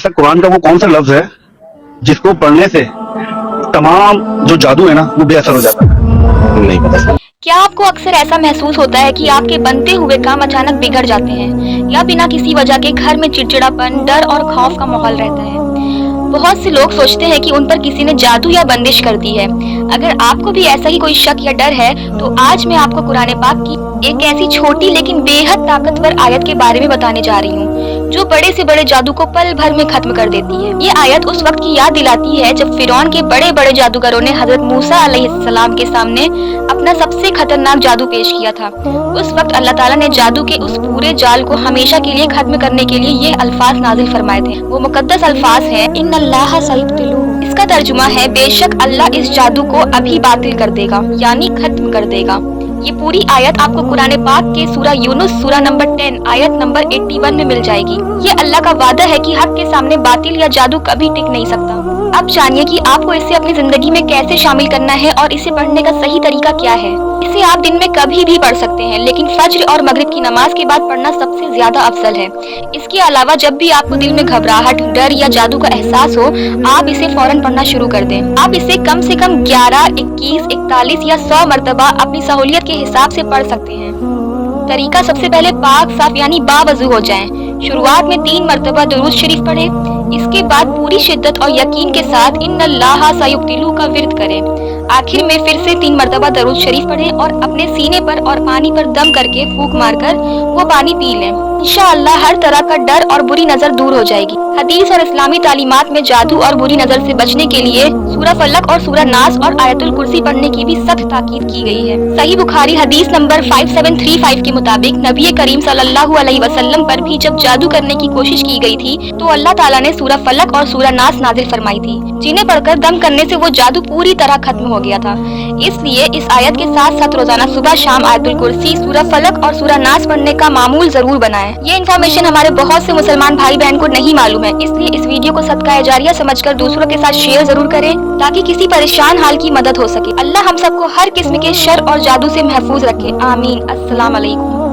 ऐसा कुरान का वो कौन सा लफ्ज है जिसको पढ़ने से तमाम जो जादू है ना वो बेअसर हो जाता है? नहीं पता। क्या आपको अक्सर ऐसा महसूस होता है कि आपके बनते हुए काम अचानक बिगड़ जाते हैं या बिना किसी वजह के घर में चिड़चिड़ापन, डर और खौफ का माहौल रहता है? बहुत से लोग सोचते हैं कि उन पर किसी ने जादू या बंदिश कर दी है। अगर आपको भी ऐसा ही कोई शक या डर है तो आज मैं आपको कुरान पाक की एक ऐसी छोटी लेकिन बेहद ताकतवर आयत के बारे में बताने जा रही हूँ जो बड़े से बड़े जादू को पल भर में खत्म कर देती है। ये आयत उस वक्त की याद दिलाती है जब फिरौन के बड़े बड़े जादूगरों ने हजरत मूसा अलैहिस्सलाम के सामने अपना सबसे खतरनाक जादू पेश किया था। उस वक्त अल्लाह ताला ने जादू के उस पूरे जाल को हमेशा के लिए खत्म करने के लिए ये अल्फाज नाजिल फरमाए थे। वो मुकद्दस अल्फाज हैं, इन्नल्लाह सयुब्तिलुहु। इसका तर्जुमा है, बेशक अल्लाह इस जादू को अभी बातिल कर देगा, यानी खत्म कर देगा। ये पूरी आयत आपको कुरान पाक के सूरा यूनुस सूरा नंबर 10 आयत नंबर 81 में मिल जाएगी। ये अल्लाह का वादा है कि हक के सामने बातिल या जादू कभी टिक नहीं सकता। अब जानिए कि आपको इसे अपनी जिंदगी में कैसे शामिल करना है और इसे पढ़ने का सही तरीका क्या है। इसे आप दिन में कभी भी पढ़ सकते हैं, लेकिन फज्र और मगरिब की नमाज के बाद पढ़ना सबसे ज्यादा अफजल है। इसके अलावा जब भी आपको दिल में घबराहट, डर या जादू का एहसास हो, आप इसे फौरन पढ़ना शुरू कर दें। आप इसे कम से कम 11, 21, 41 या 100 मरतबा अपनी सहूलियत के हिसाब से पढ़ सकते हैं। तरीका, सबसे पहले पाक साफ यानी बावजू हो जाएं। शुरुआत में 3 मरतबा दुरूद शरीफ पढ़ें। इसके बाद पूरी शिद्दत और यकीन के साथ इन्नल्लाह सयुब्तिलुहु का विर्द करें। आखिर में फिर से 3 मरतबा दरूद शरीफ पढ़ें और अपने सीने पर और पानी पर दम करके फूंक मारकर वो पानी पी लें। इंशाअल्लाह हर तरह का डर और बुरी नजर दूर हो जाएगी। हदीस और इस्लामी तालीमात में जादू और बुरी नजर से बचने के लिए सूरा फलक और सूरा नास और आयतुल कुर्सी पढ़ने की भी सख्त ताकीद की गई है। सही बुखारी हदीस नंबर 5735 के मुताबिक नबी करीम सल्लल्लाहु अलैहि वसल्लम पर भी जब जादू करने की कोशिश की गई थी तो अल्लाह ताला ने सूरा फलक और सूरा नास नाजिल फरमाई थी, जिन्हें पढ़कर दम करने से वो जादू पूरी तरह खत्म हो गया था। इसलिए इस आयत के साथ साथ रोजाना सुबह शाम आयतुल कुर्सी, सूरा फलक और सूरा नास पढ़ने का मामूल जरूर बनाएं। ये इन्फॉर्मेशन हमारे बहुत से मुसलमान भाई बहन को नहीं मालूम है, इसलिए इस वीडियो को सदका जारिया समझकर दूसरों के साथ शेयर जरूर करें ताकि किसी परेशान हाल की मदद हो सके। अल्लाह हम सबको हर किस्म के शर और जादू से महफूज रखे। आमीन। अस्सलाम वालेकुम।